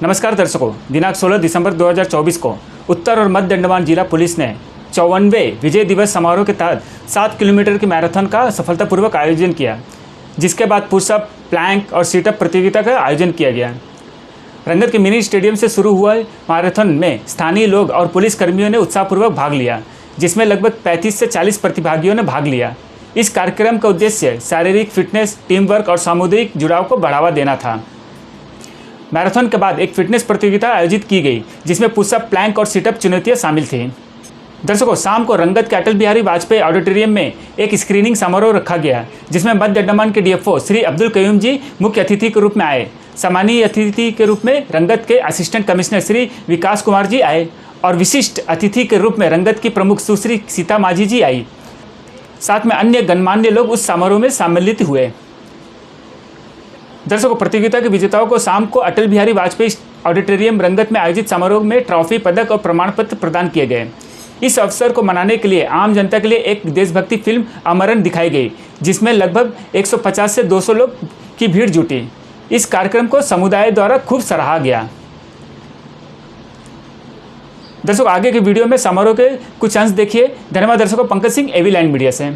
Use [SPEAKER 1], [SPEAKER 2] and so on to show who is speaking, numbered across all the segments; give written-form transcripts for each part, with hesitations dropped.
[SPEAKER 1] नमस्कार दर्शकों, दिनांक 16 दिसंबर 2024 को उत्तर और मध्य अंडमान जिला पुलिस ने 54वें विजय दिवस समारोह के तहत 7 किलोमीटर की मैराथन का सफलतापूर्वक आयोजन किया, जिसके बाद पुशअप, प्लैंक और सीटअप प्रतियोगिता का आयोजन किया गया। रंगत के मिनी स्टेडियम से शुरू हुआ मैराथन में स्थानीय लोग और पुलिस कर्मियों ने उत्साहपूर्वक भाग लिया, जिसमें लगभग 35 से 40 प्रतिभागियों ने भाग लिया। इस कार्यक्रम का उद्देश्य शारीरिक फिटनेस, टीम वर्क और सामुदायिक जुड़ाव को बढ़ावा देना था। मैराथन के बाद एक फिटनेस प्रतियोगिता आयोजित की गई, जिसमें पुशअप, प्लैंक और सिटअप चुनौतियां शामिल थीं। दर्शकों, शाम को रंगत के अटल बिहारी वाजपेयी ऑडिटोरियम में एक स्क्रीनिंग समारोह रखा गया, जिसमें मध्य अंडमान के डीएफओ श्री अब्दुल कयूम जी मुख्य अतिथि के रूप में आए। सम्मानीय अतिथि के रूप में रंगत के असिस्टेंट कमिश्नर श्री विकास कुमार जी आए और विशिष्ट अतिथि के रूप में रंगत की प्रमुख सुश्री सीता माझी जी आई। साथ में अन्य गणमान्य लोग उस समारोह में सम्मिलित हुए। दर्शकों, प्रतियोगिता के विजेताओं को शाम को अटल बिहारी वाजपेयी ऑडिटोरियम रंगत में आयोजित समारोह में ट्रॉफी, पदक और प्रमाण पत्र प्रदान किए गए। इस अवसर को मनाने के लिए आम जनता के लिए एक देशभक्ति फिल्म अमरन दिखाई गई, जिसमें लगभग 150 से 200 लोग की भीड़ जुटी। इस कार्यक्रम को समुदाय द्वारा खूब सराहा गया। दर्शकों, आगे के वीडियो में समारोह के कुछ अंश देखिए। धन्यवाद दर्शकों। पंकज सिंह, एवी लाइन मीडिया से।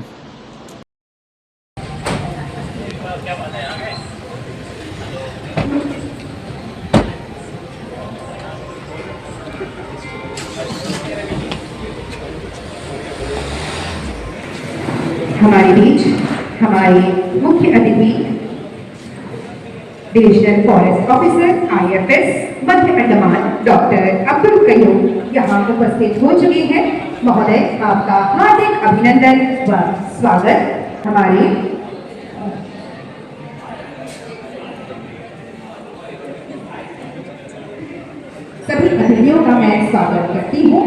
[SPEAKER 2] हमारे बीच हमारे मुख्य अतिथि डिविजनल फॉरेस्ट ऑफिसर आईएफएस मध्य अंडमान डॉक्टर अब्दुल कयूम यहाँ उपस्थित हो चुके हैं। महोदय, आपका हार्दिक अभिनंदन व स्वागत। हमारे सभी अतिथियों का मैं स्वागत करती हूँ।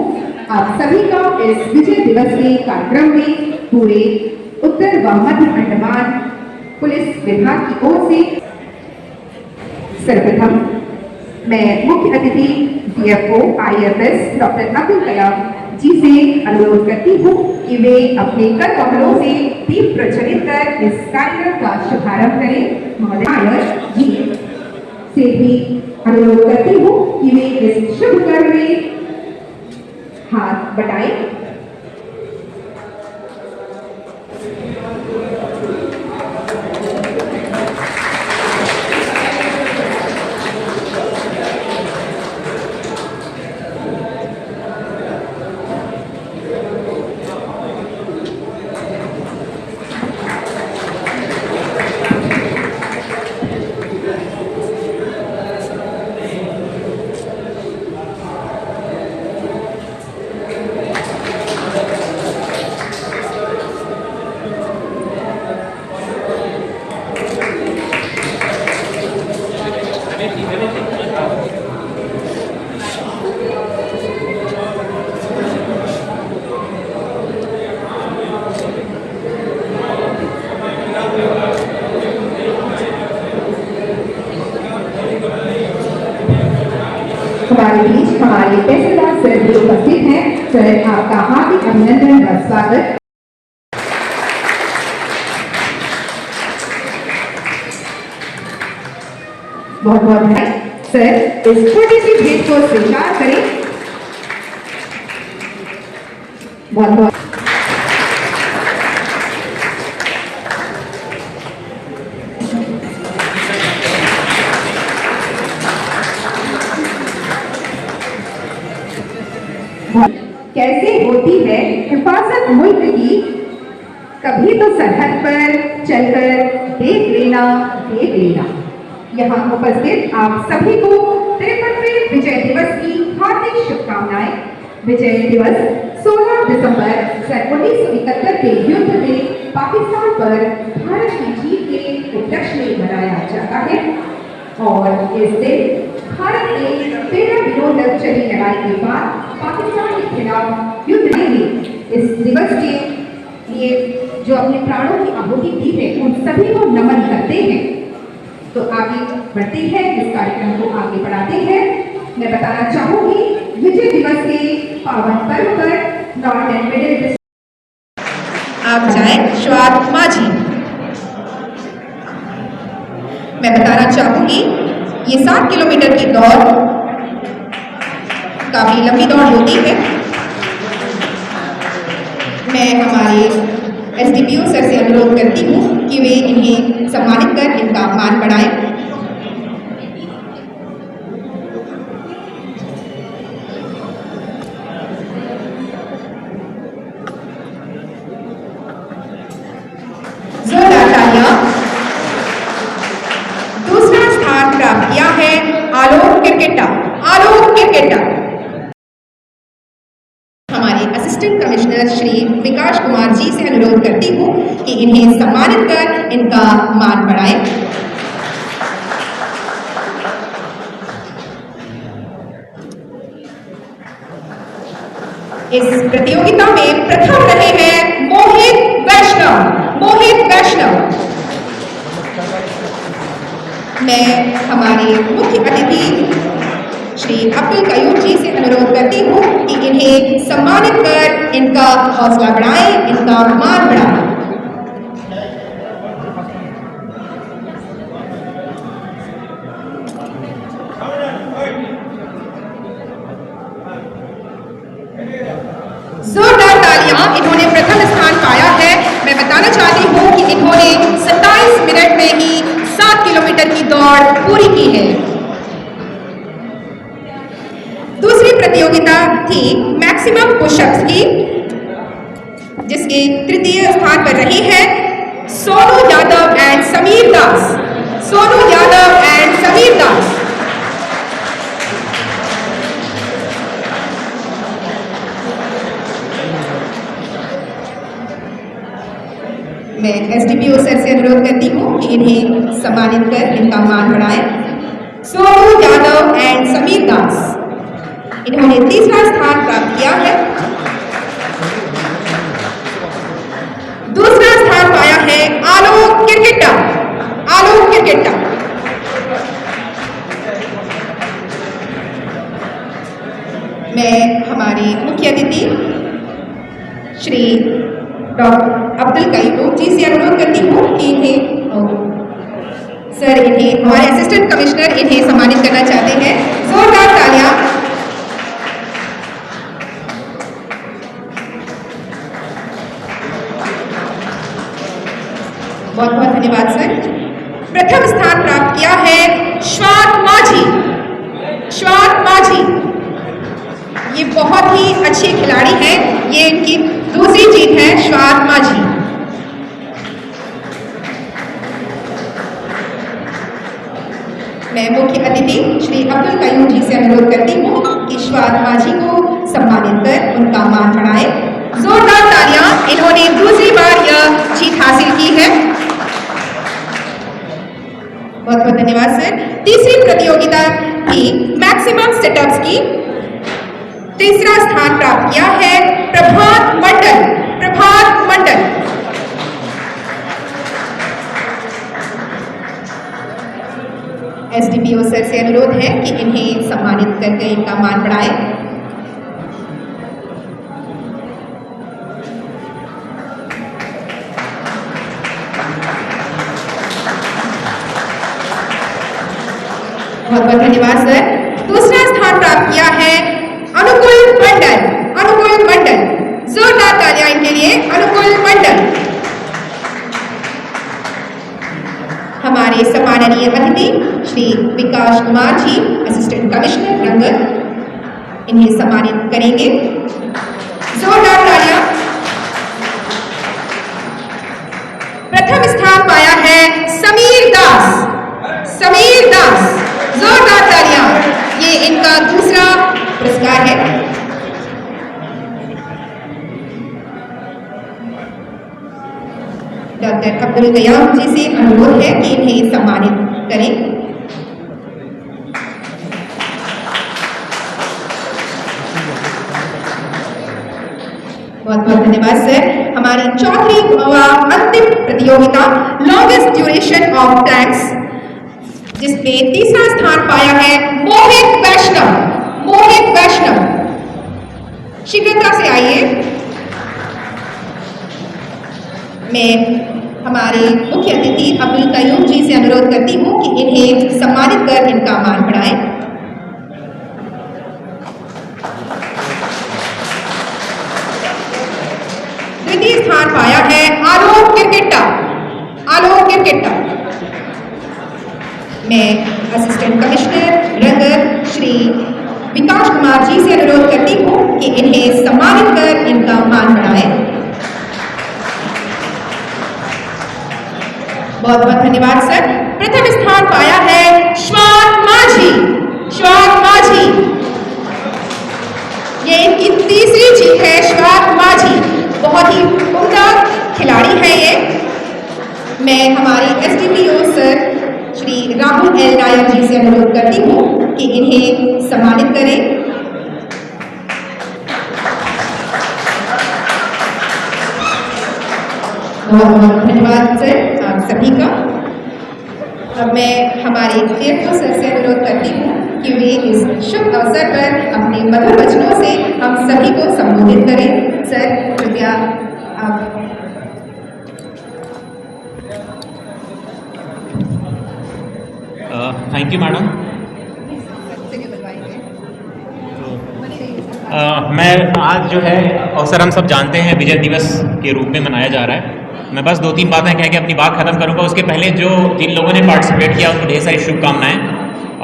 [SPEAKER 2] आप सभी का इस विजय दिवस के कार्यक्रम में पूरे उत्तर व मध्य अंडमान पुलिस विभाग की ओर से सर्वप्रथम मैं मुख्य अतिथि डीएफओ आईएफएस डॉक्टर अब्दुल कयाम जी से अनुरोध करती हूँ कि वे अपने कर कमलों से दीप प्रज्वलित कर इस कार्यक्रम का शुभारंभ करें। महोदय आयुष जी से भी अनुरोध करती हूँ कि वे इस शुभ कर्म में हाथ बटाएं। हमारे बीच हमारे तहसीलदार सर भी उपस्थित हैं। सर, आपका हार्दिक अभिनंदन व स्वागत। बहुत बहुत धन्यवाद। सर, इस छोटी सी भेंट को स्वीकार करें। बहुत बहुत कैसे होती है हिफाजत मुल्क की, कभी तो सरहद पर चलकर देख लेना। यहाँ उपस्थित आप सभी को 53वें विजय दिवस की हार्दिक शुभकामनाएं। विजय दिवस 16 दिसंबर सन 1971 के युद्ध में पाकिस्तान पर भारत की जीत के उपलक्ष्य में मनाया जाता है और इस दिन भारत ने 13 दिनों तक चली लड़ाई के बाद पाकिस्तान के खिलाफ युद्ध में इस दिवस के लिए जो अपने प्राणों की आहुति दी है, उन सभी को नमन करते हैं। तो आगे बढ़ते हैं, इस कार्यक्रम को आगे बढ़ाते हैं। मैं बताना चाहूंगी, विजय दिवस के पावन पर्व पर नॉर्थ एंड मिडिल आप जाएं श्वात माझी। मैं बताना चाहूंगी, ये 7 किलोमीटर की दौड़ काफी लंबी दौड़ होती है। मैं हमारे एसडीपीओ सर से अनुरोध करती हूँ कि वे इन्हें सम्मानित कर इनका मान बढ़ाएं। जोरदार तालियां। दूसरा स्थान प्राप्त किया है आलोक किरकेटा। आलोक किरकेटा हमारे असिस्टेंट कमिश्नर श्री विकास कुमार जी से अनुरोध करती हूँ कि इन्हें सम्मानित कर इनका मान बढ़ाएं। इस प्रतियोगिता में प्रथम रहे हैं मोहित वैष्णव। मोहित वैष्णव। मैं हमारे मुख्य अतिथि श्री अब्दुल कयूम जी से अनुरोध करती हूँ कि इन्हें सम्मानित कर इनका हौसला बढ़ाएं, इनका मान बढ़ाएं। जोरदार तालियां। इन्होंने प्रथम स्थान पाया है। मैं बताना चाहती हूँ कि इन्होंने 27 मिनट में ही 7 किलोमीटर की दौड़ पूरी की है। दूसरी प्रतियोगिता थी मैक्सिमम पुशअप्स की, जिसके तृतीय स्थान पर रही है सोनू यादव एंड समीर दास। सोनू यादव एंड समीर दास। मैं एसडीपीओ सर से अनुरोध करती हूँ कि इन्हें सम्मानित कर इनका मान बढ़ाएं। सोनू यादव एंड समीर दास इन्होंने तीसरा स्थान प्राप्त किया है। दूसरा स्थान पाया है आलोक किरकेटा। आलोक किरकेटा मैं हमारे मुख्य अतिथि श्री डॉक्टर अब्दुल कयूम जी से अनुरोध करती हूँ कि इन्हें हमारे असिस्टेंट कमिश्नर इन्हें सम्मानित करना चाहते हैं। जोरदार तालियां। बहुत बहुत धन्यवाद सर। प्रथम स्थान प्राप्त किया है श्वात माझी। श्वात माझी ये बहुत ही अच्छे खिलाड़ी हैं। ये इनकी दूसरी जीत है। श्वात माझी मैं मुख्य अतिथि श्री अब्दुल कयूम जी से अनुरोध करती हूँ कि श्वात माझी को सम्मानित कर उनका मान बढ़ाएं। जोरदार तालियां। इन्होंने दूसरी बार यह जीत हासिल की है। बहुत बहुत धन्यवाद सर। तीसरी प्रतियोगिता थी मैक्सिमम सिटअप्स की। तीसरा स्थान प्राप्त किया है प्रभात मंडल। प्रभात मंडल एसडीपीओ सर से अनुरोध है कि इन्हें सम्मानित करके इनका मान बढ़ाएं। बहुत बहुत धन्यवाद सर। दूसरा स्थान प्राप्त किया है अनुकूल मंडल। अनुकूल मंडल जोरदार तालियां इनके लिए। अनुकूल मंडल हमारे सम्माननीय अतिथि श्री विकास कुमार जी असिस्टेंट कमिश्नर रंगत इन्हें सम्मानित करेंगे। जोरदार तालियां। प्रथम स्थान पाया है समीर दास। समीर दास जोरदार तालियां। ये इनका दूसरा पुरस्कार है। डॉक्टर अब्दुल कयूम जी से अनुरोध है कि इन्हें सम्मानित करें। बहुत बहुत धन्यवाद सर। हमारी चौथी व अंतिम प्रतियोगिता लॉन्गेस्ट ड्यूरेशन ऑफ टैंक्स, जिसमें तीसरा स्थान पाया है मोहित वैष्णव। मोहित वैष्णव शीघ्रता से आइए। मैं हमारे मुख्य अतिथि अब्दुल कयूम जी से अनुरोध करती हूँ कि इन्हें सम्मानित कर इनका मान बढ़ाएं। द्वितीय स्थान पाया है आलोक किरकिट्टा। आलोक किरकिट्टा। मैं असिस्टेंट कमिश्नर रंगत श्री विकास कुमार जी से अनुरोध करती हूँ कि इन्हें सम्मानित कर इनका मान बढ़ाएं। बहुत बहुत धन्यवाद सर। प्रथम स्थान पाया है श्वान माझी। श्वान माझी, ये इनकी तीसरी जीत है। श्वान माझी बहुत ही उम्दा खिलाड़ी है ये। मैं हमारे SDPO sir Shri Rahul L Nair ji से अनुरोध करती हूँ कि इन्हें सम्मानित करें। बहुत बहुत धन्यवाद सर आप सभी का। अब मैं हमारे सीएफओ सर से अनुरोध करती हूँ कि वे इस शुभ अवसर पर अपने मधुर वचनों से हम सभी को संबोधित करें। सर कृपया आप।
[SPEAKER 3] Thank you madam. मैं आज जो है अवसर हम सब जानते हैं विजय दिवस के रूप में मनाया जा रहा है। मैं बस 2-3 बातें कह के अपनी बात खत्म करूंगा। उसके पहले जिन लोगों ने पार्टिसिपेट किया उनको ढेर सारी शुभकामनाएं।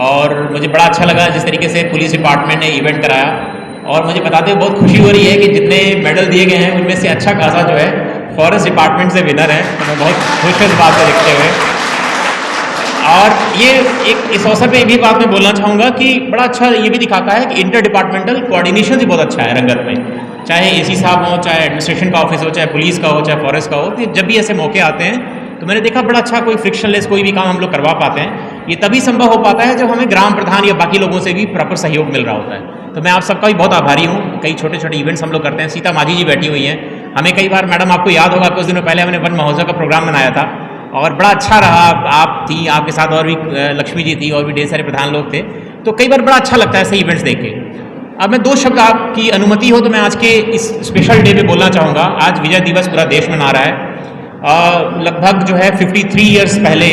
[SPEAKER 3] और मुझे बड़ा अच्छा लगा जिस तरीके से पुलिस डिपार्टमेंट ने इवेंट कराया। और मुझे बताते हुए बहुत खुशी हो रही है कि जितने मेडल दिए गए हैं उनमें से अच्छा खासा जो है फॉरेस्ट डिपार्टमेंट से विनर है। तो मैं बहुत खुश हूँ इस बात को देखते हुए। और ये एक इस अवसर पे भी बात मैं बोलना चाहूँगा कि बड़ा अच्छा ये भी दिखाता है कि इंटर डिपार्टमेंटल कोऑर्डिनेशन भी बहुत अच्छा है रंगत में। चाहे एसी साहब हो, चाहे एडमिनिस्ट्रेशन का ऑफिस हो, चाहे पुलिस का हो, चाहे फॉरेस्ट का हो, तो जब भी ऐसे मौके आते हैं तो मैंने देखा बड़ा अच्छा कोई फ्रिक्शनलेस कोई भी काम हम लोग करवा पाते हैं। ये तभी संभव हो पाता है जब हमें ग्राम प्रधान या बाकी लोगों से भी प्रॉपर सहयोग मिल रहा होता है। तो मैं आप सबका भी बहुत आभारी हूँ। कई छोटे छोटे इवेंट्स हम लोग करते हैं। सीता माझी जी बैठी हुई हैं। हमें कई बार मैडम आपको याद होगा कुछ दिनों पहले हमने वन महोत्सव का प्रोग्राम बनाया था और बड़ा अच्छा रहा। आप थी, आपके साथ और भी लक्ष्मी जी थी और भी ढेर सारे प्रधान लोग थे। तो कई बार बड़ा अच्छा लगता है ऐसे इवेंट्स देख के। अब मैं 2 शब्द आपकी अनुमति हो तो मैं आज के इस स्पेशल डे पे बोलना चाहूँगा। आज विजय दिवस पूरा देश मना रहा है। लगभग जो है 53 ईयर्स पहले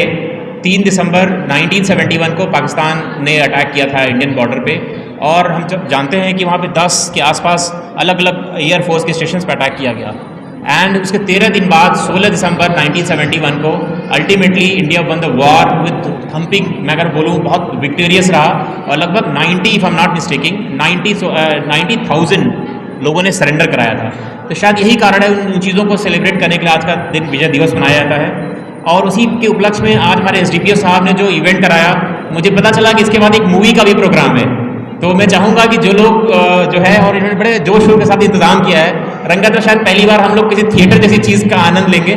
[SPEAKER 3] 3 दिसंबर 1971 को पाकिस्तान ने अटैक किया था इंडियन बॉर्डर पे। और हम जब जानते हैं कि वहाँ पे 10 के आसपास अलग अलग एयरफोर्स के स्टेशन पर अटैक किया गया। एंड उसके 13 दिन बाद 16 दिसंबर 1971 को ultimately India one the war with thumping. मैं अगर बोलूँ बहुत विक्टोरियस रहा और लगभग 90 if I am not mistaking 90,000 लोगों ने सरेंडर कराया था। तो शायद यही कारण है उन चीज़ों को सेलिब्रेट करने के लिए आज का दिन विजय दिवस मनाया जाता है। और उसी के उपलक्ष्य में आज हमारे एसडीपीओ साहब ने जो इवेंट कराया, मुझे पता चला कि इसके बाद एक मूवी का भी प्रोग्राम है। तो मैं चाहूँगा कि जो लोग जो है और इन्होंने बड़े जोश शोर के साथ इंतजाम किया है। रंगत में शायद पहली बार हम लोग किसी थिएटर जैसी चीज़ का आनंद लेंगे।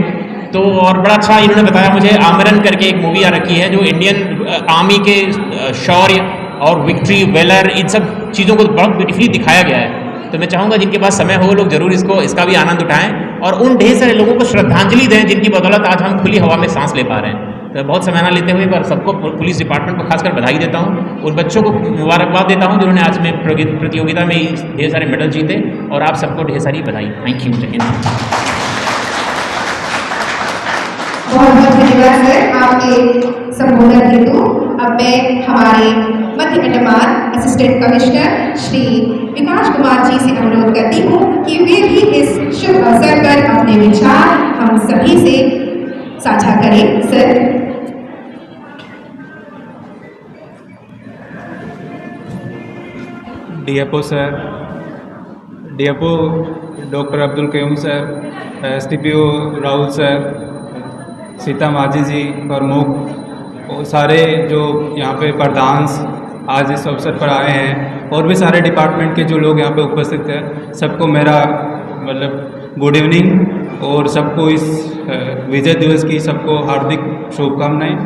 [SPEAKER 3] तो और बड़ा अच्छा इन्होंने बताया मुझे। आमरन करके एक मूवी आ रखी है जो इंडियन आर्मी के शौर्य और विक्ट्री, वेलर, इन सब चीज़ों को बहुत ब्यूटीफुली दिखाया गया है। तो मैं चाहूँगा जिनके पास समय हो लोग जरूर इसका भी आनंद उठाएं और उन ढेर सारे लोगों को श्रद्धांजलि दें जिनकी बदौलत आज हम खुली हवा में सांस ले पा रहे हैं। तो बहुत समय ना लेते हुए पर सबको पुलिस डिपार्टमेंट को खासकर बधाई देता हूँ। उन बच्चों को मुबारकबाद देता हूँ जिन्होंने आज में प्रतियोगिता में ढेर सारे मेडल जीते। और आप सबको ढेर सारी बधाई। Thank you.
[SPEAKER 2] बहुत बहुत धन्यवाद सर आपके संबोधन हेतु। अब मैं हमारे मध्य अंडमान असिस्टेंट कमिश्नर श्री विकास कुमार जी से अनुरोध करती हूँ कि वे भी इस शुभ अवसर पर अपने विचार हम सभी से साझा करें। Sir.
[SPEAKER 4] DFO sir, DFO doctor Abdul Qayyum sir, SDPO Rahul sir, Sita Majhi ji प्रमुख और सारे जो यहाँ पे प्रधान आज इस अवसर पर आए हैं और भी सारे डिपार्टमेंट के जो लोग यहाँ पे उपस्थित हैं, सबको मेरा मतलब गुड इवनिंग और सबको इस विजय दिवस की सबको हार्दिक शुभकामनाएं।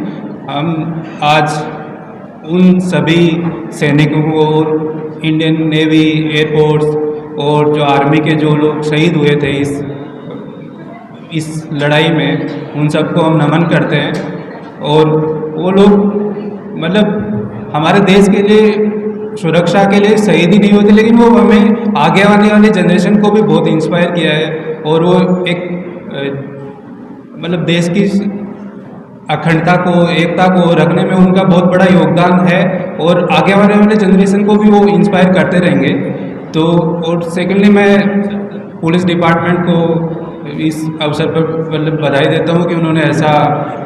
[SPEAKER 4] हम आज उन सभी सैनिकों को, इंडियन नेवी, एयरफोर्स और जो आर्मी के जो लोग शहीद हुए थे इस लड़ाई में, उन सबको हम नमन करते हैं। और वो लोग मतलब हमारे देश के लिए सुरक्षा के लिए शहीद ही नहीं होते, लेकिन वो हमें आगे आने वाली जनरेशन को भी बहुत इंस्पायर किया है। और वो एक मतलब देश की अखंडता को, एकता को रखने में उनका बहुत बड़ा योगदान है और आगे आने वाले जनरेशन को भी वो इंस्पायर करते रहेंगे। तो और सेकेंडली मैं पुलिस डिपार्टमेंट को इस अवसर पर मतलब बधाई देता हूँ कि उन्होंने ऐसा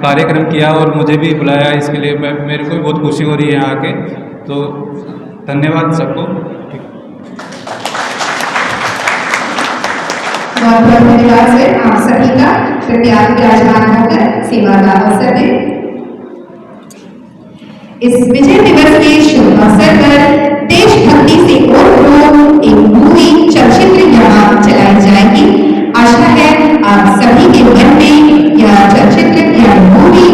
[SPEAKER 4] कार्यक्रम किया और मुझे भी बुलाया, इसके लिए मेरे को भी बहुत खुशी हो रही है यहाँ आके। तो धन्यवाद सबको।
[SPEAKER 2] बहुत बहुत धन्यवाद सर आप सभी का। कृपया विराजमान होकर सेवा का अवसर दें। इस विजय दिवस के शुभ अवसर पर देशभक्ति से ओतप्रोत एक मूवी चलचित्र यहाँ चलाई जाएगी। आशा है आप सभी के मन में यह चलचित्र या मूवी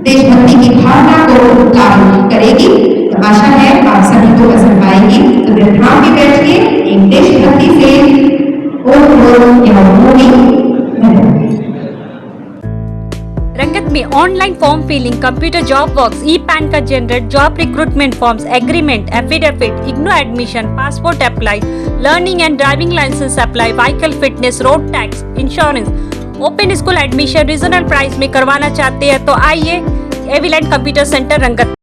[SPEAKER 2] देशभक्ति की भावना को काबू करेगी। तो आशा है आप सभी को पसंद आएगी। तो विद्यार्थी में बैठिए एक देशभक्ति से ओतप्रोत यह मूवी।
[SPEAKER 5] रंगत में online form filling, computer job works, e PAN का generate, job recruitment forms, agreement, affidavit, IGNOU admission, passport apply, learning and driving licence apply, vehicle fitness, road tax, insurance, open school admission regional price में करवाना चाहते हैं तो आइए एविलेंट computer centre रंगत।